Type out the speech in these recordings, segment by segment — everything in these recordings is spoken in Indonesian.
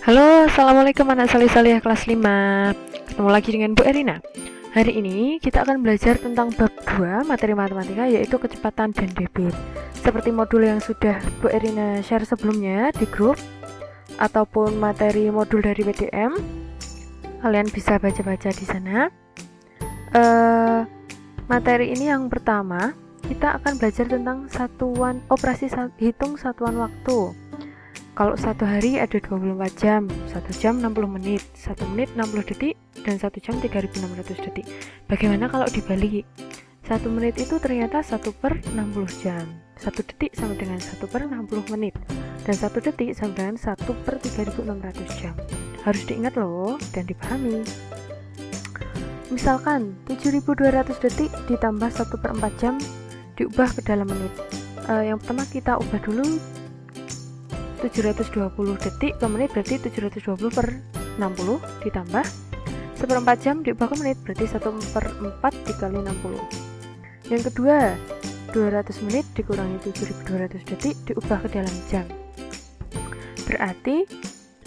Halo, Assalamualaikum anak salih-salihah kelas 5. Ketemu lagi dengan Bu Erina. Hari ini kita akan belajar tentang bab 2 materi matematika, yaitu kecepatan dan debit. Seperti modul yang sudah Bu Erina share sebelumnya di grup ataupun materi modul dari PDM, kalian bisa baca-baca di sana. Materi ini yang pertama, kita akan belajar tentang satuan operasi hitung satuan waktu. Kalau satu hari ada 24 jam, 1 jam 60 menit, 1 menit 60 detik, dan 1 jam 3600 detik. Bagaimana kalau dibalik? 1 menit itu ternyata 1 per 60 jam. 1 detik sama dengan 1 per 60 menit. Dan 1 detik sama dengan 1 per 3600 jam. Harus diingat loh, dan dipahami. Misalkan 7200 detik ditambah 1 per 4 jam diubah ke dalam menit. Yang pertama kita ubah dulu 720 detik ke menit, berarti 720 per 60 ditambah 1/4 jam diubah ke menit, berarti 1/4 dikali 60. Yang kedua, 200 menit dikurangi 7200 detik diubah ke dalam jam, berarti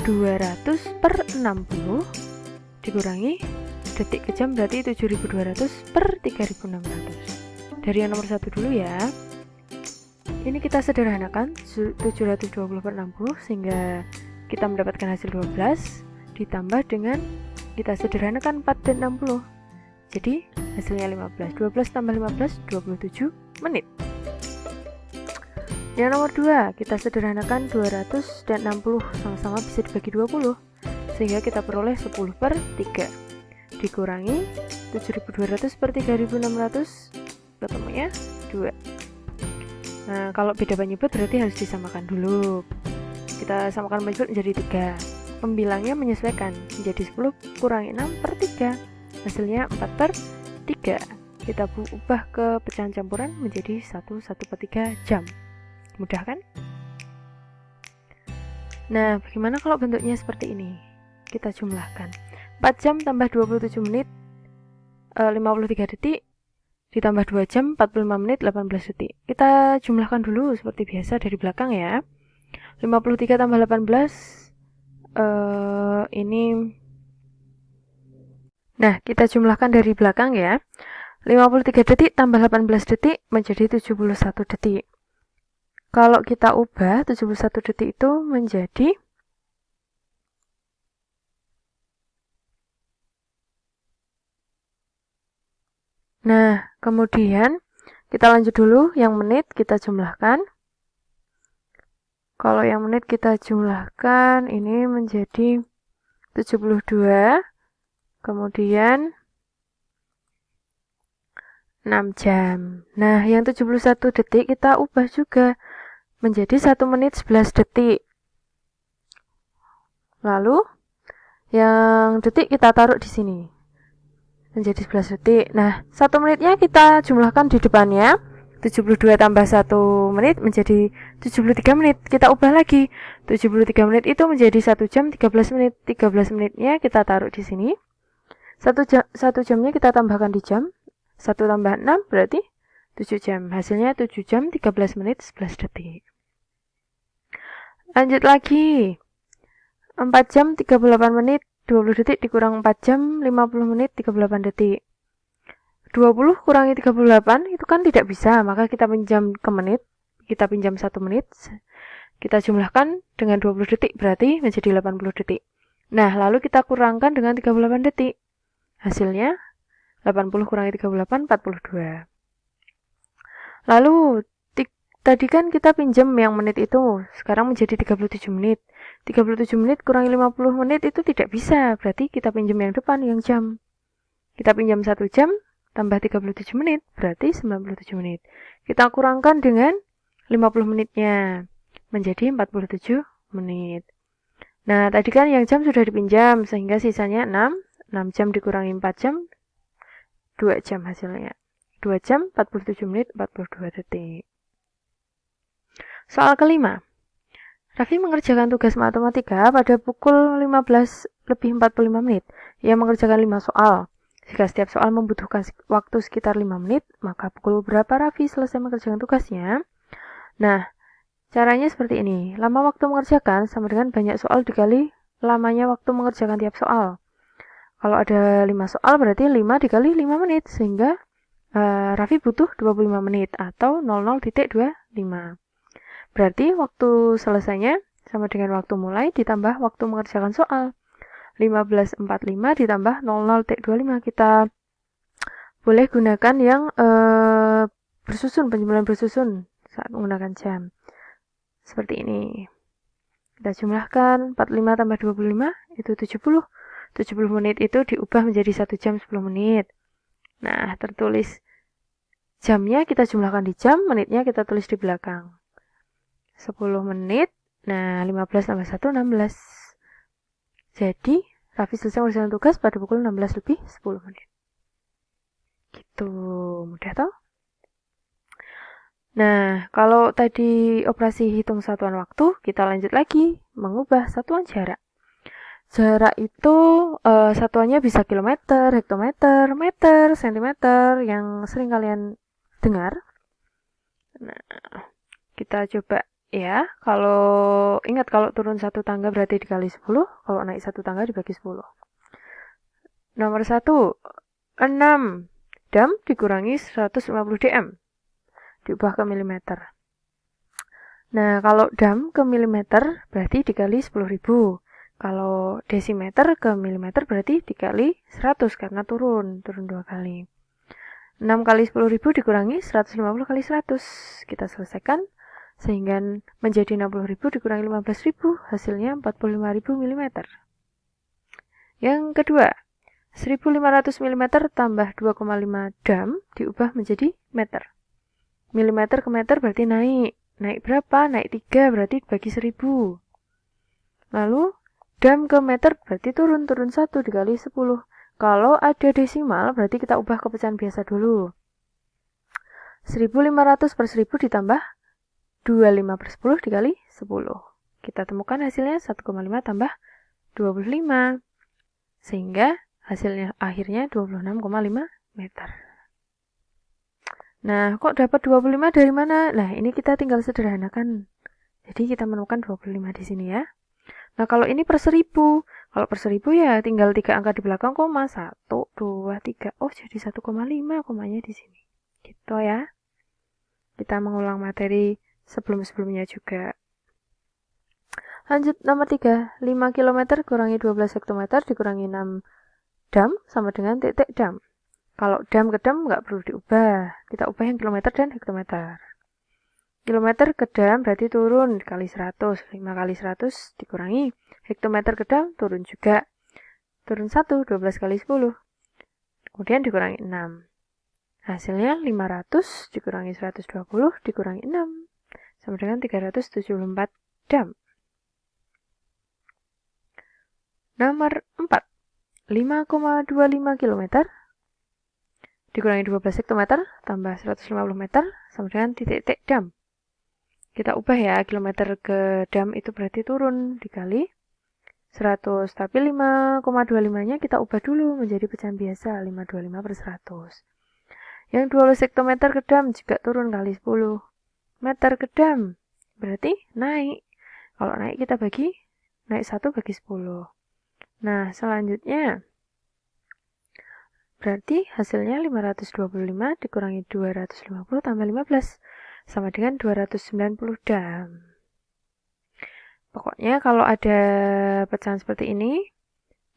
200 per 60 dikurangi detik ke jam, berarti 7200 per 3600. Dari yang nomor 1 dulu ya. Ini kita sederhanakan 720 per 60 sehingga kita mendapatkan hasil 12 ditambah dengan kita sederhanakan 4 dan 60. Jadi hasilnya 15. 12 tambah 15 27 menit. Yang nomor 2 kita sederhanakan 200 dan 60 sama-sama bisa dibagi 20 sehingga kita peroleh 10 per 3 dikurangi 7200 per 3600 ketemunya 2. Nah, kalau beda penyebut berarti harus disamakan dulu. Kita samakan penyebut menjadi 3. Pembilangnya menyesuaikan menjadi 10 kurangi 6 per 3. Hasilnya 4 per 3. Kita ubah ke pecahan campuran menjadi 1 per 3 jam. Mudah kan? Nah, bagaimana kalau bentuknya seperti ini? Kita jumlahkan. 4 jam tambah 27 menit 53 detik ditambah 2 jam 45 menit 18 detik. Kita jumlahkan dulu seperti biasa dari belakang ya. 53 tambah 18 ini. Nah, kita jumlahkan dari belakang ya. 53 detik tambah 18 detik menjadi 71 detik. Kalau kita ubah 71 detik itu menjadi Nah, kemudian kita lanjut dulu yang menit kita jumlahkan. Kalau yang menit kita jumlahkan ini menjadi 72. Kemudian 6 jam. Nah, yang 71 detik kita ubah juga menjadi 1 menit 11 detik. Lalu yang detik kita taruh di sini menjadi 11 detik. Nah, 1 menitnya kita jumlahkan di depannya. 72 tambah 1 menit menjadi 73 menit. Kita ubah lagi. 73 menit itu menjadi 1 jam 13 menit. 13 menitnya kita taruh di sini. 1 jamnya kita tambahkan di jam. 1 tambah 6 berarti 7 jam. Hasilnya 7 jam 13 menit 11 detik. Lanjut lagi. 4 jam 38 menit 20 detik dikurang 4 jam 50 menit 38 detik. 20 kurangi 38 itu kan tidak bisa, maka kita pinjam ke menit. Kita pinjam 1 menit. Kita jumlahkan dengan 20 detik berarti menjadi 80 detik. Nah, lalu kita kurangkan dengan 38 detik. Hasilnya 80 kurangi 38 42. Lalu tadi kan kita pinjam yang menit itu, sekarang menjadi 37 menit. 37 menit kurangi 50 menit itu tidak bisa, berarti kita pinjam yang depan, yang jam. Kita pinjam 1 jam, tambah 37 menit, berarti 97 menit. Kita kurangkan dengan 50 menitnya, menjadi 47 menit. Nah, tadi kan yang jam sudah dipinjam, sehingga sisanya 6. 6 jam dikurangi 4 jam, 2 jam hasilnya. 2 jam, 47 menit, 42 detik. Soal kelima. Raffi mengerjakan tugas matematika pada pukul 15 lebih 45 menit. Ia mengerjakan 5 soal. Jika setiap soal membutuhkan waktu sekitar 5 menit, maka pukul berapa Raffi selesai mengerjakan tugasnya? Nah, caranya seperti ini. Lama waktu mengerjakan sama dengan banyak soal dikali lamanya waktu mengerjakan tiap soal. Kalau ada 5 soal berarti 5 dikali 5 menit, sehingga Raffi butuh 25 menit atau 00.25. Berarti waktu selesainya sama dengan waktu mulai ditambah waktu mengerjakan soal. 15.45 ditambah 00.25. Kita boleh gunakan yang bersusun, penjumlahan bersusun saat menggunakan jam. Seperti ini. Kita jumlahkan 45 tambah 25 itu 70. 70 menit itu diubah menjadi 1 jam 10 menit. Nah, tertulis jamnya kita jumlahkan di jam, menitnya kita tulis di belakang. 10 menit, nah 15 tambah 1, 16. Jadi, Raffi selesai mengerjakan tugas pada pukul 16 lebih 10 menit. Gitu, mudah toh? Nah, kalau tadi operasi hitung satuan waktu, kita lanjut lagi mengubah satuan jarak. Jarak itu satuannya bisa kilometer, hektometer, meter, sentimeter yang sering kalian dengar. Nah, kita coba ya. Kalau ingat, kalau turun satu tangga berarti dikali 10, kalau naik satu tangga dibagi 10. Nomor 1, 6 dam dikurangi 150 dm. Diubah ke milimeter. Nah, kalau dam ke milimeter berarti dikali 10.000. Kalau desimeter ke milimeter berarti dikali 100 karena turun 2 kali. 6 kali 10.000 dikurangi 150 kali 100. Kita selesaikan sehingga menjadi 60.000 dikurangi 15.000, hasilnya 45.000 mm. Yang kedua, 1.500 mm tambah 2,5 dam diubah menjadi meter. Milimeter ke meter berarti naik. Naik berapa? Naik 3 berarti dibagi 1.000. Lalu dam ke meter berarti turun 1 dikali 10. Kalau ada desimal berarti kita ubah ke pecahan biasa dulu. 1.500 per 1.000 ditambah 25 per 10 dikali 10. Kita temukan hasilnya 1,5 tambah 25. Sehingga hasilnya akhirnya 26,5 meter. Nah, kok dapat 25 dari mana? Nah, ini kita tinggal sederhanakan. Jadi kita menemukan 25 di sini ya. Nah, kalau ini per 1.000. Kalau per 1.000 ya tinggal 3 angka di belakang koma. 1, 2, 3. Oh, jadi 1,5 komanya di sini. Gitu ya. Kita mengulang materi sebelum-sebelumnya juga. Lanjut nomor 3. 5 km kurangi 12 hektometer dikurangi 6 dam sama dengan titik dam. Kalau dam ke dam nggak perlu diubah. Kita ubah yang kilometer dan hektometer. Kilometer ke dam berarti turun kali 100. 5 kali 100 dikurangi. Hektometer ke dam turun juga. Turun 1, 12 kali 10. Kemudian dikurangi 6. Hasilnya 500 dikurangi 120 dikurangi 6. Sama dengan 374 dam. Nomor 4. 5,25 km dikurangi 12 hektometer tambah 150 meter sama dengan titik dam. Kita ubah ya, kilometer ke dam itu berarti turun dikali 100. Tapi 5,25-nya kita ubah dulu menjadi pecahan biasa, 525 per 100. Yang 12 hektometer ke dam juga turun kali 10. Meter ke dam berarti naik. Kalau naik kita bagi, naik 1 bagi 10. Nah, selanjutnya berarti hasilnya 525 dikurangi 250 tambah 15 sama dengan 290 dam. Pokoknya kalau ada pecahan seperti ini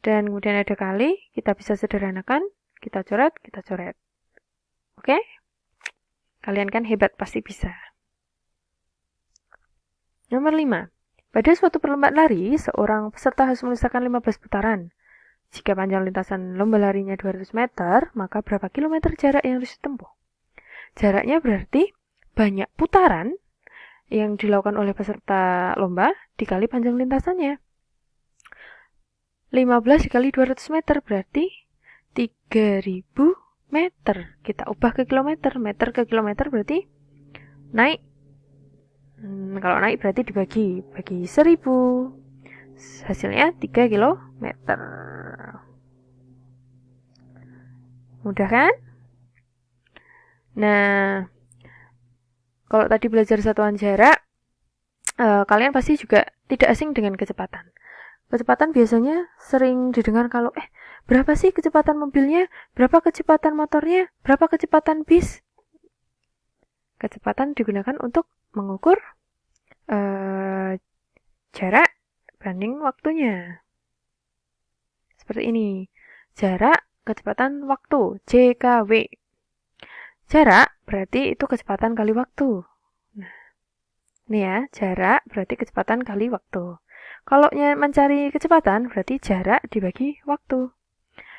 dan kemudian ada kali, kita bisa sederhanakan, kita coret. Oke? Kalian kan hebat, pasti bisa. Nomor 5. Pada suatu perlombaan lari, seorang peserta harus melesatkan 15 putaran. Jika panjang lintasan lomba larinya 200 meter, maka berapa kilometer jarak yang harus ditempuh? Jaraknya berarti banyak putaran yang dilakukan oleh peserta lomba dikali panjang lintasannya. 15 dikali 200 meter berarti 3.000 meter. Kita ubah ke kilometer. Meter ke kilometer berarti naik. Kalau naik berarti bagi 1.000. Hasilnya 3 kilometer. Mudah kan? Nah, kalau tadi belajar satuan jarak, kalian pasti juga tidak asing dengan kecepatan. Kecepatan biasanya sering didengar kalau berapa sih kecepatan mobilnya, berapa kecepatan motornya, berapa kecepatan bis. Kecepatan digunakan untuk mengukur jarak banding waktunya. Seperti ini. Jarak, kecepatan, waktu, JKW. Jarak berarti itu kecepatan kali waktu. Nah, ini ya, jarak berarti kecepatan kali waktu. Kalau mencari kecepatan berarti jarak dibagi waktu.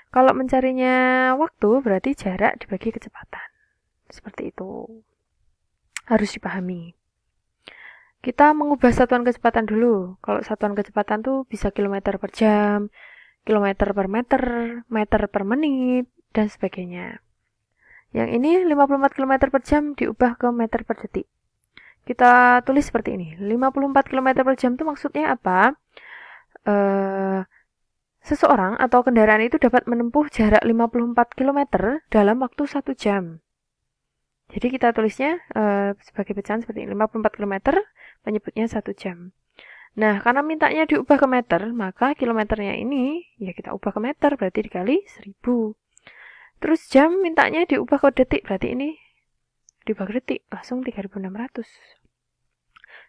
Kalau mencarinya waktu berarti jarak dibagi kecepatan. Seperti itu. Harus dipahami. Kita mengubah satuan kecepatan dulu. Kalau satuan kecepatan tuh bisa kilometer per jam, kilometer per meter, meter per menit, dan sebagainya. Yang ini 54 km per jam diubah ke meter per detik. Kita tulis seperti ini. 54 km per jam itu maksudnya apa? Seseorang atau kendaraan itu dapat menempuh jarak 54 km dalam waktu 1 jam. Jadi kita tulisnya sebagai pecahan seperti ini. 54 km menyebutnya 1 jam. Nah, karena mintanya diubah ke meter, maka kilometernya ini ya kita ubah ke meter, berarti dikali 1000. Terus jam mintanya diubah ke detik, berarti ini dibagi detik, langsung 3600.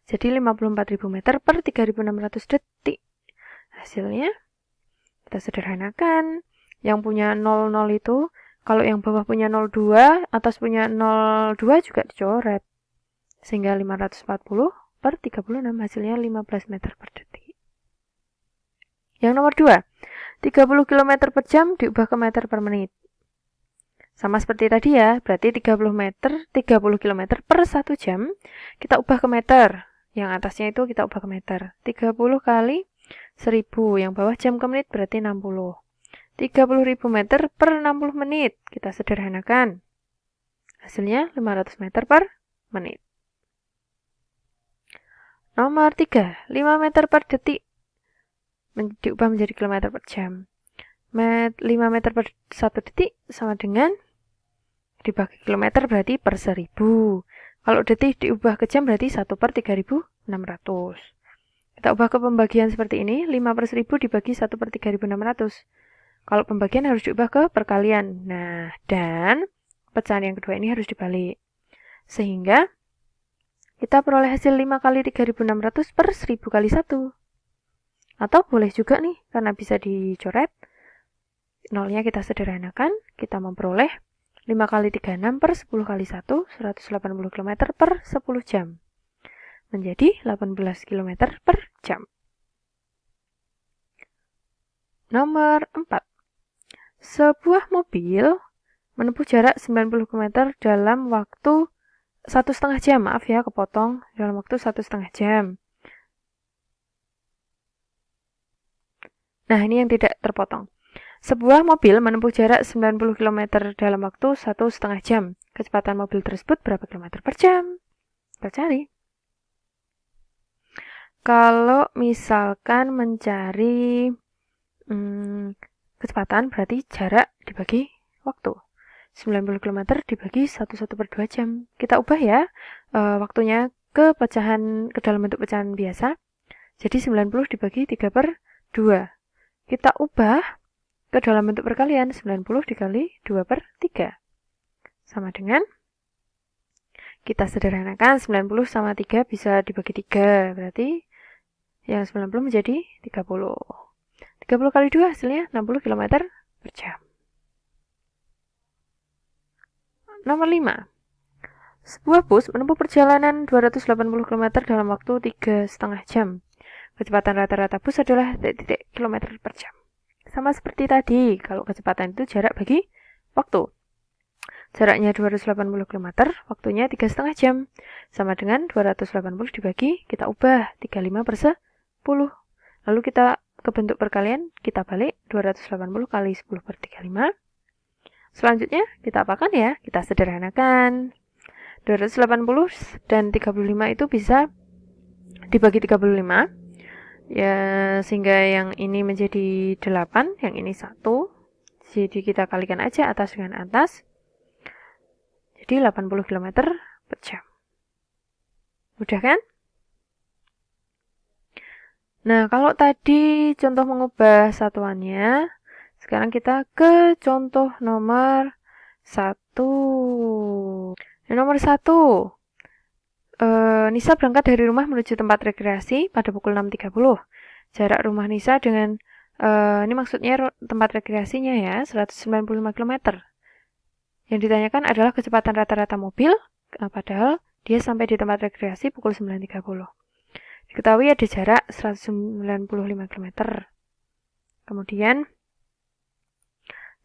Jadi 54.000 meter per 3600 detik. Hasilnya kita sederhanakan. Yang punya 00 itu, kalau yang bawah punya 02, atas punya 02 juga dicoret. Sehingga 540 per 36, hasilnya 15 meter per detik. Yang nomor 2, 30 km per jam diubah ke meter per menit. Sama seperti tadi ya, berarti 30 km per 1 jam, kita ubah ke meter. Yang atasnya itu kita ubah ke meter. 30 kali 1000, yang bawah jam ke menit berarti 60. 30.000 meter per 60 menit, kita sederhanakan. Hasilnya 500 meter per menit. Nomor 3, 5 meter per detik diubah menjadi kilometer per jam. 5 meter per 1 detik sama dengan dibagi kilometer berarti per 1000. Kalau detik diubah ke jam berarti 1 per 3600. Kita ubah ke pembagian seperti ini, 5 per 1000 dibagi 1 per 3600. Kalau pembagian harus diubah ke perkalian. Nah, dan pecahan yang kedua ini harus dibalik. Sehingga kita peroleh hasil 5 kali 3600 per 1000 kali 1. Atau boleh juga nih, karena bisa dicoret. Nolnya kita sederhanakan, kita memperoleh 5 kali 36 per 10 kali 1, 180 km per 10 jam. Menjadi 18 km per jam. Nomor 4. Sebuah mobil menempuh jarak 90 km dalam waktu 1,5 jam. Maaf ya, kepotong. Dalam waktu 1,5 jam. Nah, ini yang tidak terpotong. Sebuah mobil menempuh jarak 90 km dalam waktu 1,5 jam. Kecepatan mobil tersebut berapa kilometer per jam? Kita cari. Kalau misalkan mencari kecepatan berarti jarak dibagi waktu. 90 km dibagi 1 per 2 jam. Kita ubah ya waktunya ke dalam bentuk pecahan biasa. Jadi 90 dibagi 3 per 2. Kita ubah ke dalam bentuk perkalian. 90 dikali 2 per 3. Sama dengan, kita sederhanakan, 90 sama 3 bisa dibagi 3. Berarti yang 90 menjadi 30. 30 kali 2 hasilnya 60 km per jam. Nomor 5. Sebuah bus menempuh perjalanan 280 km dalam waktu 3,5 jam. Kecepatan rata-rata bus adalah titik kilometer per jam. Sama seperti tadi, kalau kecepatan itu jarak bagi waktu. Jaraknya 280 km, waktunya 3,5 jam. Sama dengan 280 dibagi, kita ubah 35 per 10. Lalu kita ke bentuk perkalian, kita balik 280 kali 10 per 35. Selanjutnya, kita apakan ya? Kita sederhanakan. 280 dan 35 itu bisa dibagi 35. Ya, sehingga yang ini menjadi 8, yang ini 1. Jadi kita kalikan aja atas dengan atas. Jadi 80 km per jam. Mudah kan? Nah, kalau tadi contoh mengubah satuannya, sekarang kita ke contoh nomor 1. Nomor 1. Nisa berangkat dari rumah menuju tempat rekreasi pada pukul 6.30. Jarak rumah Nisa dengan ini maksudnya tempat rekreasinya ya, 195 km. Yang ditanyakan adalah kecepatan rata-rata mobil, padahal dia sampai di tempat rekreasi pukul 9.30. Diketahui ada jarak 195 km. Kemudian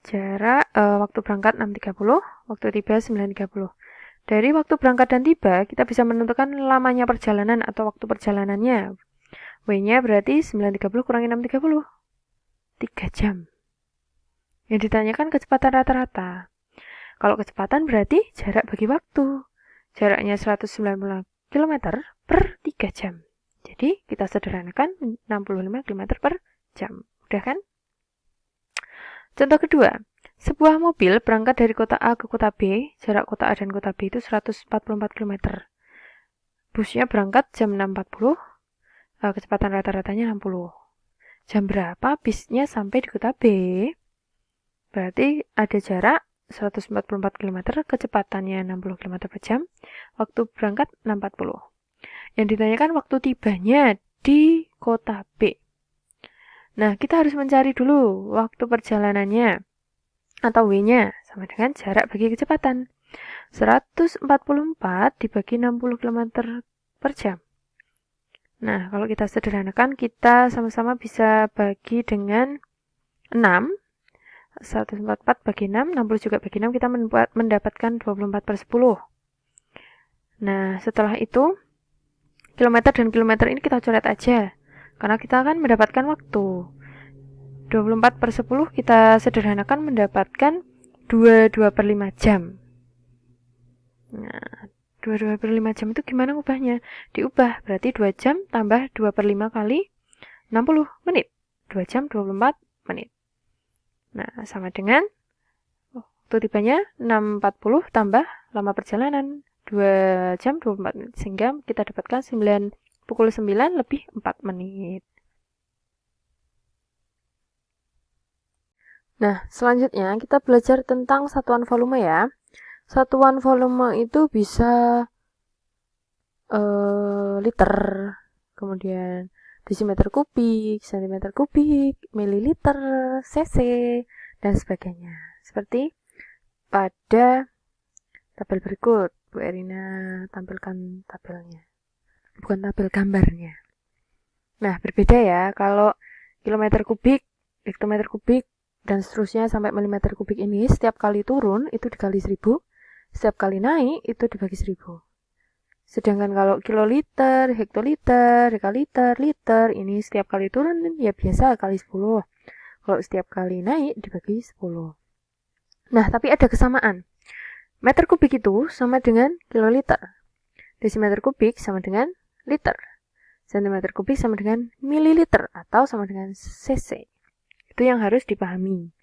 jarak waktu berangkat 6.30, waktu tiba 9.30. Dari waktu berangkat dan tiba, kita bisa menentukan lamanya perjalanan atau waktu perjalanannya. W-nya berarti 9.30 kurangi 6.30. 3 jam. Yang ditanyakan kecepatan rata-rata. Kalau kecepatan berarti jarak bagi waktu. Jaraknya 190 km per 3 jam. Jadi kita sederhanakan 65 km per jam. Udah kan? Contoh kedua. Sebuah mobil berangkat dari kota A ke kota B. Jarak kota A dan kota B itu 144 km. Busnya berangkat jam 6.40. Kecepatan rata-ratanya 60. Jam berapa bisnya sampai di kota B? Berarti ada jarak 144 km, kecepatannya 60 km per jam, waktu berangkat 6.40. Yang ditanyakan waktu tibanya di kota B. Nah, kita harus mencari dulu waktu perjalanannya atau W-nya sama dengan jarak bagi kecepatan. 144 dibagi 60 km per jam. Nah, kalau kita sederhanakan, kita sama-sama bisa bagi dengan 6. 144 bagi 6, 60 juga bagi 6, kita mendapatkan 24 per 10. Nah, setelah itu, kilometer dan kilometer ini kita coret aja. Karena kita akan mendapatkan waktu. 24 per 10 kita sederhanakan mendapatkan 22 per 5 jam. Nah, 22 per 5 jam itu gimana ubahnya? Diubah, berarti 2 jam tambah 2 per 5 kali 60 menit. 2 jam 24 menit. Nah, sama dengan waktu tibanya 6.40 tambah lama perjalanan 2 jam 24 menit. Sehingga kita dapatkan pukul 9 lebih 4 menit. Nah, selanjutnya kita belajar tentang satuan volume ya. Satuan volume itu bisa liter, kemudian desimeter kubik, sentimeter kubik, mililiter, cc, dan sebagainya. Seperti pada tabel berikut, Bu Erina tampilkan tabelnya. Bukan tabel gambarnya. Nah, berbeda ya. Kalau kilometer kubik, hektometer kubik, dan seterusnya sampai milimeter kubik ini, setiap kali turun itu dikali 1000, setiap kali naik itu dibagi 1000. Sedangkan kalau kiloliter, hektoliter, dekaliter, liter, ini setiap kali turun ya biasa kali 10. Kalau setiap kali naik dibagi 10. Nah, tapi ada kesamaan. Meter kubik itu sama dengan kiloliter. Desimeter kubik sama dengan liter. Sentimeter kubik sama dengan mililiter atau sama dengan cc. Itu yang harus dipahami.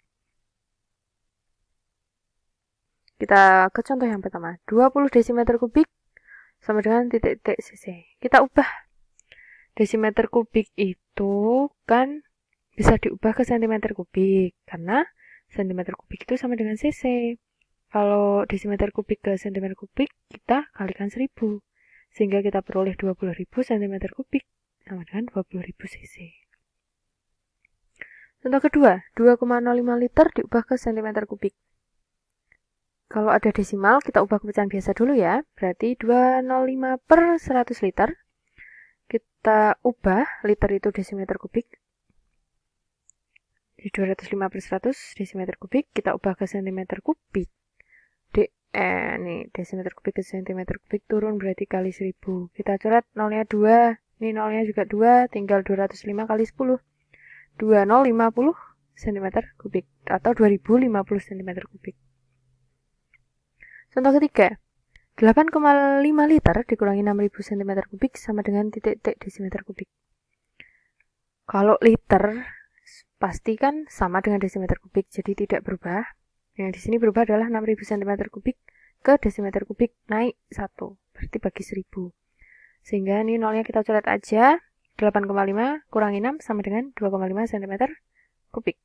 Kita ke contoh yang pertama. 20 desimeter kubik sama dengan titik-titik cc. Kita ubah. Desimeter kubik itu kan bisa diubah ke sentimeter kubik. Karena sentimeter kubik itu sama dengan cc. Kalau desimeter kubik ke sentimeter kubik, kita kalikan 1000. Sehingga kita peroleh 20.000 sentimeter kubik sama dengan 20.000 cc. Contoh kedua, 2,05 liter diubah ke sentimeter kubik. Kalau ada desimal, kita ubah ke pecahan biasa dulu ya. Berarti 205 per 100 liter. Kita ubah, liter itu desimeter kubik. Di 205 per 100 desimeter kubik, kita ubah ke sentimeter kubik. Nih, desimeter kubik ke sentimeter kubik turun berarti kali 1000. Kita coret nolnya 2. Ini nolnya juga 2, tinggal 205 kali 10. 2050 cm kubik atau 2050 cm kubik. Contoh ketiga, 8,5 liter dikurangi 6000 cm kubik sama dengan titik-titik desimeter kubik. Kalau liter pasti kan sama dengan desimeter kubik, jadi tidak berubah. Yang di sini berubah adalah 6000 cm kubik ke desimeter kubik naik 1, berarti bagi 1000. Sehingga ini nolnya kita coret aja, 8,5 kurangi 6 sama dengan 2,5 cm kubik.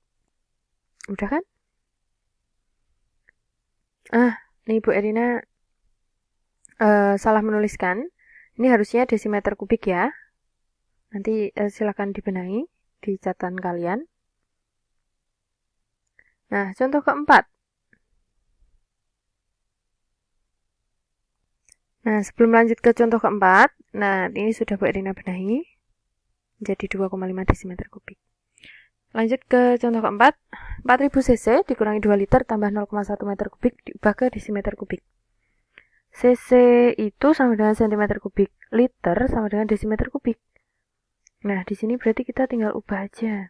Udah kan? Nih Bu Erina salah menuliskan. Ini harusnya desimeter kubik ya. Nanti silakan dibenahi di catatan kalian. Nah, contoh keempat. Nah, sebelum lanjut ke contoh keempat, nah ini sudah Bu Erina benahi jadi 2,5 desimeter kubik. Lanjut ke contoh keempat, 4000 cc dikurangi 2 liter tambah 0,1 meter kubik diubah ke desimeter kubik. cc itu sama dengan cm kubik, liter sama dengan desimeter kubik. Nah, di sini berarti kita tinggal ubah aja.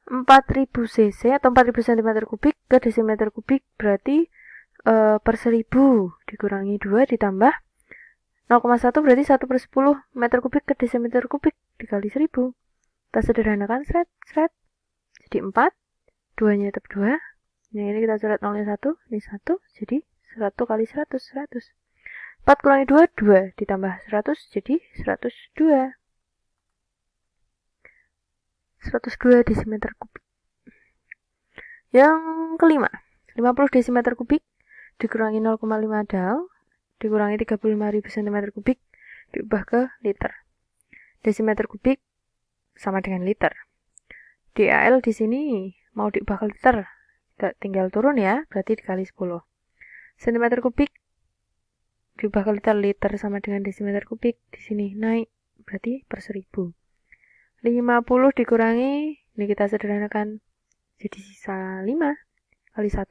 4000 cc atau 4000 cm kubik ke desimeter kubik berarti per 1000 dikurangi 2 ditambah 0,1 berarti 1 per 10 meter kubik ke desimeter kubik dikali 1000. Kita sederhanakan seret. Jadi 4, 2-nya tetap 2. Yang ini kita coret 0-nya 1, ini 1, jadi 100 kali 100, 100. 4 kurangi 2, 2 ditambah 100 jadi 102. 102 desimeter kubik. Yang kelima, 50 desimeter kubik dikurangi 0,5 dal dikurangi 35.000 cm kubik diubah ke liter. Desimeter kubik sama dengan liter. DAL di sini mau diubah ke liter, tinggal turun ya, berarti dikali 10. Cm kubik diubah ke liter, liter sama dengan desimeter kubik, di sini naik, berarti per 1000. 50 dikurangi, ini kita sederhanakan jadi sisa 5 kali 1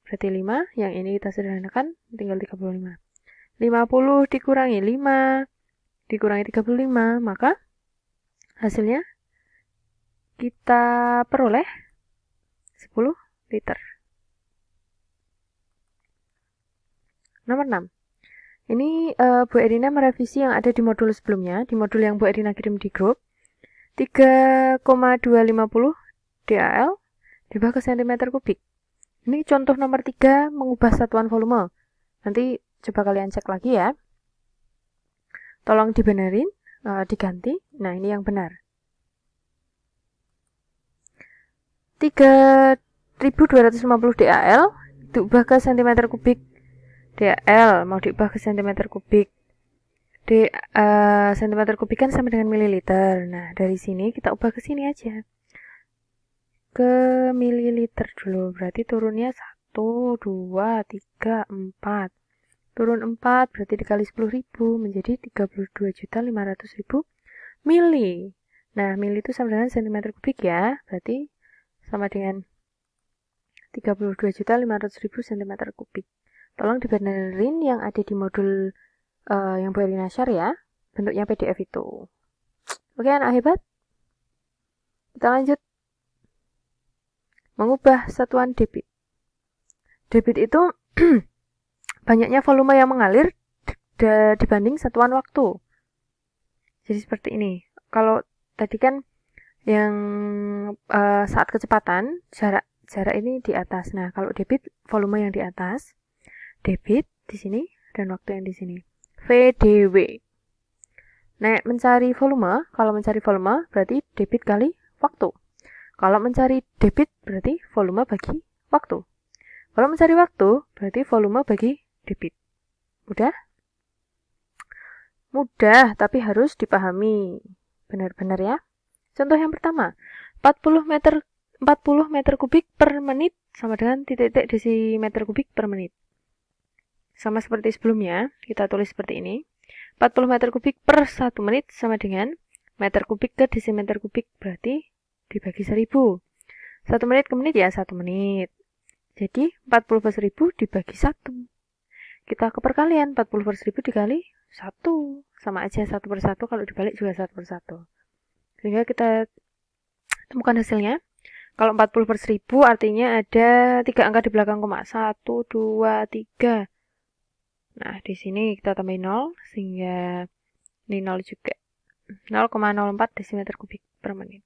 berarti 5, yang ini kita sederhanakan tinggal 35. 50 dikurangi 5 dikurangi 35, maka hasilnya kita peroleh 10 liter. Nomor 6. Ini Bu Erina merevisi yang ada di modul sebelumnya, di modul yang Bu Erina kirim di grup. 3,250 DAL diubah ke cm kubik. Ini contoh nomor 3 mengubah satuan volume. Nanti coba kalian cek lagi ya. Tolong dibenerin, diganti. Nah, ini yang benar. 3250 DAL diubah ke cm kubik. DAL mau diubah ke cm kubik. Cm kubik kan sama dengan mililiter. Nah, dari sini kita ubah ke sini aja. Ke mililiter dulu. Berarti turunnya 1, 2, 3, 4. Turun 4 berarti dikali 10.000 menjadi 32.500.000 mili. Nah, mili itu sama dengan cm kubik ya. Berarti sama dengan 32.500.000 cm kubik. Tolong dibenerin yang ada di modul yang Bu Erina share ya. Bentuknya PDF itu. Oke, anak hebat. Kita lanjut. Mengubah satuan debit. Debit itu banyaknya volume yang mengalir dibanding satuan waktu. Jadi seperti ini. Kalau tadi kan yang saat kecepatan, jarak ini di atas. Nah, kalau debit, volume yang di atas. Debit di sini dan waktu yang di sini. VDW. Nah, mencari volume, kalau mencari volume berarti debit kali waktu. Kalau mencari debit berarti volume bagi waktu. Kalau mencari waktu berarti volume bagi debit. Mudah? Mudah, tapi harus dipahami. Benar-benar ya. Contoh yang pertama, 40 meter kubik per menit sama dengan titik-titik desimeter kubik per menit. Sama seperti sebelumnya, kita tulis seperti ini. 40 meter kubik per 1 menit sama dengan meter kubik ke desimeter kubik, berarti dibagi 1000. 1 menit ke menit ya 1 menit. Jadi 40 per 1000 dibagi 1. Kita ke perkalian, 40 per 1000 dikali 1. Sama aja 1 per 1, kalau dibalik juga 1 per 1. Sehingga kita temukan hasilnya. Kalau 40 per 1000 artinya ada 3 angka di belakang koma. 1, 2, 3. Nah, di sini kita tambahin 0, sehingga ini 0 juga. 0,04 desimeter kubik per menit.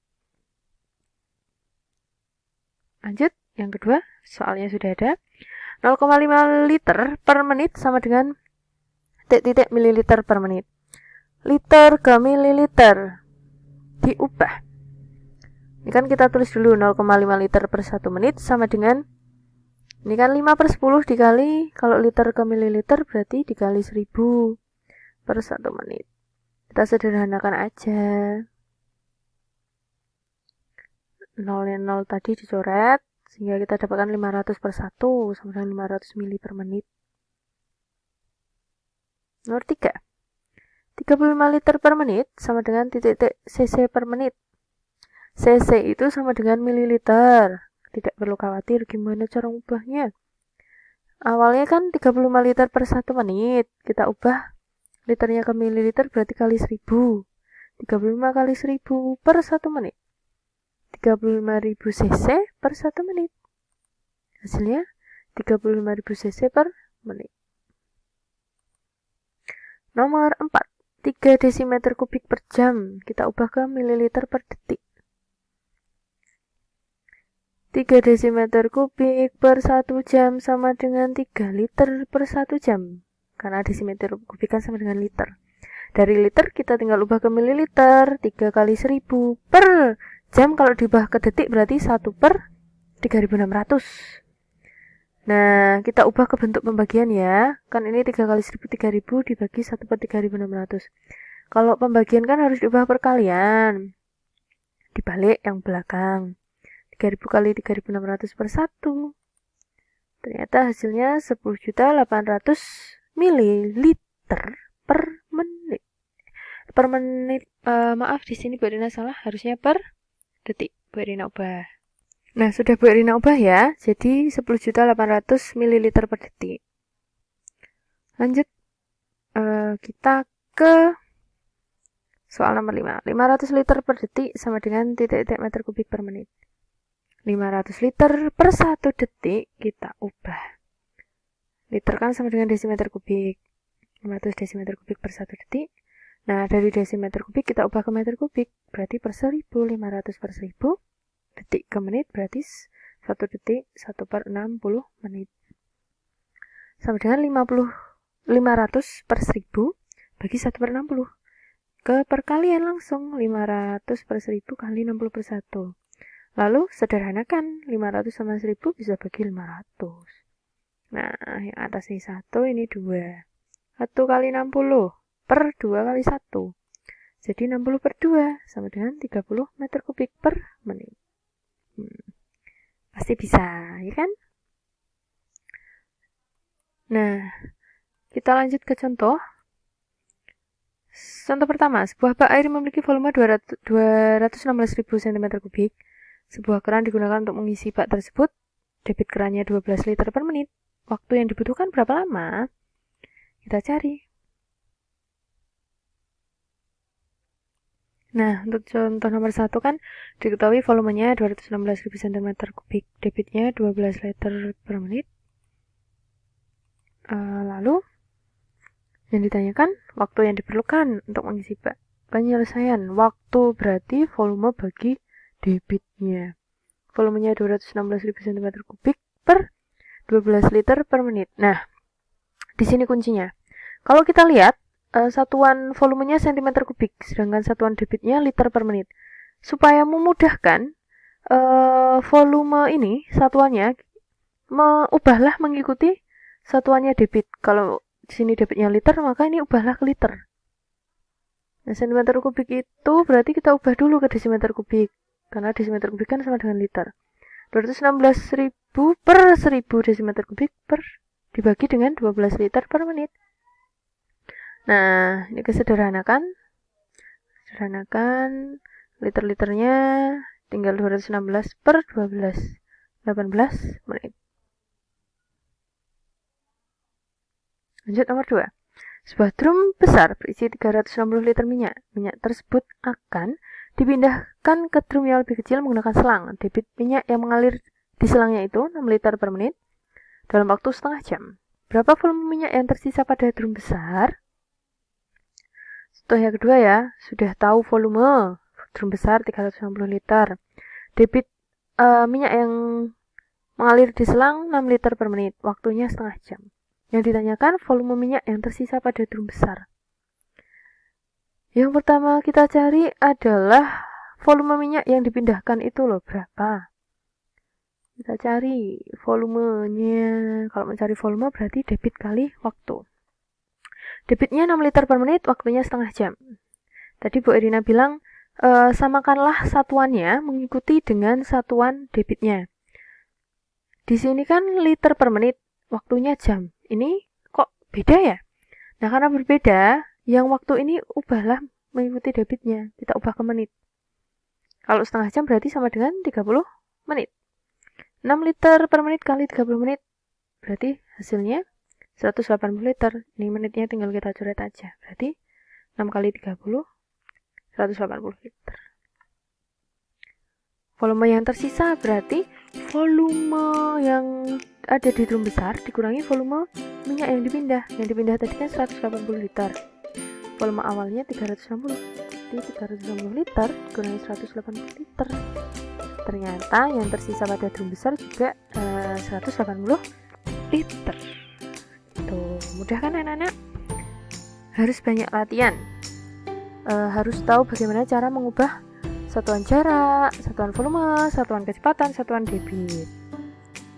Lanjut, yang kedua, soalnya sudah ada. 0,5 liter per menit sama dengan titik-titik mililiter per menit. Liter ke mililiter diubah. Ini kan kita tulis dulu 0,5 liter per 1 menit sama dengan, ini kan 5/10 dikali, kalau liter ke mililiter berarti dikali 1000 per 1 menit. Kita sederhanakan aja. 0 tadi dicoret, sehingga kita dapatkan 500 per 1 sama dengan 500 mili per menit. Nomor 3. 35 liter per menit sama dengan titik-titik cc per menit. cc itu sama dengan mililiter. Tidak perlu khawatir gimana cara ubahnya. Awalnya kan 35 liter per 1 menit. Kita ubah liternya ke mililiter berarti kali 1000. 35 kali 1000 per 1 menit. 35.000 cc per 1 menit. Hasilnya 35.000 cc per menit. Nomor 4. 3 desimeter kubik per jam. Kita ubah ke mililiter per detik. 3 desimeter kubik per 1 jam sama dengan 3 liter per 1 jam. Karena desimeter kubik kan sama dengan liter. Dari liter kita tinggal ubah ke mililiter. 3 kali 1000 per jam. Kalau diubah ke detik berarti 1 per 3600. Nah, kita ubah ke bentuk pembagian ya. Kan ini 3 kali 1000 3000 dibagi 1 per 3600. Kalau pembagian kan harus diubah perkalian. Dibalik yang belakang. 3000 kali 3600 per 1. Ternyata hasilnya 10.800 mililiter per menit. Per menit, maaf di sini Bu Rina salah, harusnya per detik. Bu Rina ubah. Nah, sudah Bu Rina ubah ya. Jadi 10.800 mililiter per detik. Lanjut, kita ke soal nomor 5. 500 liter per detik sama dengan titik-titik meter kubik per menit. 500 liter per 1 detik kita ubah. Liter kan sama dengan desimeter kubik. 500 desimeter kubik per 1 detik. Nah, dari desimeter kubik kita ubah ke meter kubik. Berarti per 1000. 500 per 1000. Detik ke menit berarti 1 detik 1 per 60 menit. Sama dengan 500 per 1000 bagi 1 per 60. Ke perkalian langsung. 500 per 1000 kali 60 per 1. Lalu sederhanakan, 500 sama 1000 bisa bagi 500. Nah, yang atas ini 1, ini 2. 1 kali 60 per 2 kali 1. Jadi 60 per 2 sama dengan 30 meter kubik per menit. Pasti bisa, ya kan? Nah, kita lanjut ke contoh. Contoh pertama, sebuah bak air memiliki volume 216.000 cm3. Sebuah keran digunakan untuk mengisi bak tersebut. Debit kerannya 12 liter per menit. Waktu yang dibutuhkan berapa lama? Kita cari. Nah, untuk contoh nomor 1 kan diketahui volumenya 216.000 cm3. Debitnya 12 liter per menit. Lalu yang ditanyakan waktu yang diperlukan untuk mengisi bak. Penyelesaian waktu berarti volume bagi debitnya. Volumenya 216.000 cm3 per 12 liter per menit. Nah, di sini kuncinya. Kalau kita lihat, satuan volumenya cm3, sedangkan satuan debitnya liter per menit. Supaya memudahkan, volume ini, satuannya, ubahlah mengikuti satuannya debit. Kalau di sini debitnya liter, maka ini ubahlah ke liter. Nah, cm3 itu berarti kita ubah dulu ke desimeter kubik. Karena desimeter kubik kan sama dengan liter. 216.000 per 1000 desimeter kubik dibagi dengan 12 liter per menit. Nah, ini kesederhanakan. Sederhanakan liter-liternya tinggal 216 per 12. 18 menit. Lanjut nomor 2. Sebuah drum besar berisi 360 liter minyak. Minyak tersebut akan dipindahkan ke drum yang lebih kecil menggunakan selang. Debit minyak yang mengalir di selangnya itu 6 liter per menit dalam waktu setengah jam. Berapa volume minyak yang tersisa pada drum besar? Contoh yang kedua ya, sudah tahu volume drum besar 360 liter. Debit minyak yang mengalir di selang 6 liter per menit. Waktunya setengah jam. Yang ditanyakan volume minyak yang tersisa pada drum besar. Yang pertama kita cari adalah volume minyak yang dipindahkan itu loh, berapa. Kita cari volumenya. Kalau mencari volume berarti debit kali waktu. Debitnya 6 liter per menit, waktunya setengah jam. Tadi Bu Irina bilang, samakanlah satuannya mengikuti dengan satuan debitnya. Di sini kan liter per menit, waktunya jam. Ini kok beda ya? Nah, karena berbeda, yang waktu ini ubahlah mengikuti debitnya, kita ubah ke menit. Kalau setengah jam berarti sama dengan 30 menit. 6 liter per menit kali 30 menit, berarti hasilnya 180 liter. Ini menitnya tinggal kita coret aja. Berarti 6 kali 30, 180 liter. Volume yang tersisa berarti volume yang ada di drum besar dikurangi volume minyak yang dipindah. Yang dipindah tadi kan 180 liter. Volume awalnya 360. Jadi 360 liter dikurangi 180 liter. Ternyata yang tersisa pada drum besar juga 180 liter. Tuh, mudah kan anak-anak? Harus banyak latihan. Harus tahu bagaimana cara mengubah satuan jarak, satuan volume, satuan kecepatan, satuan debit.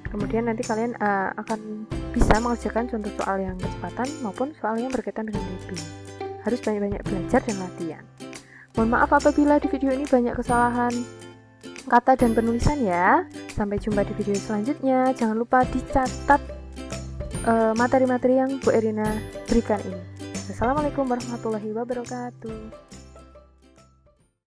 Kemudian nanti kalian akan bisa mengerjakan contoh soal yang kecepatan maupun soal yang berkaitan dengan debit. Harus banyak-banyak belajar dan latihan. Mohon maaf apabila di video ini banyak kesalahan kata dan penulisan ya. Sampai jumpa di video selanjutnya. Jangan lupa dicatat materi-materi yang Bu Irina berikan ini. Assalamualaikum warahmatullahi wabarakatuh.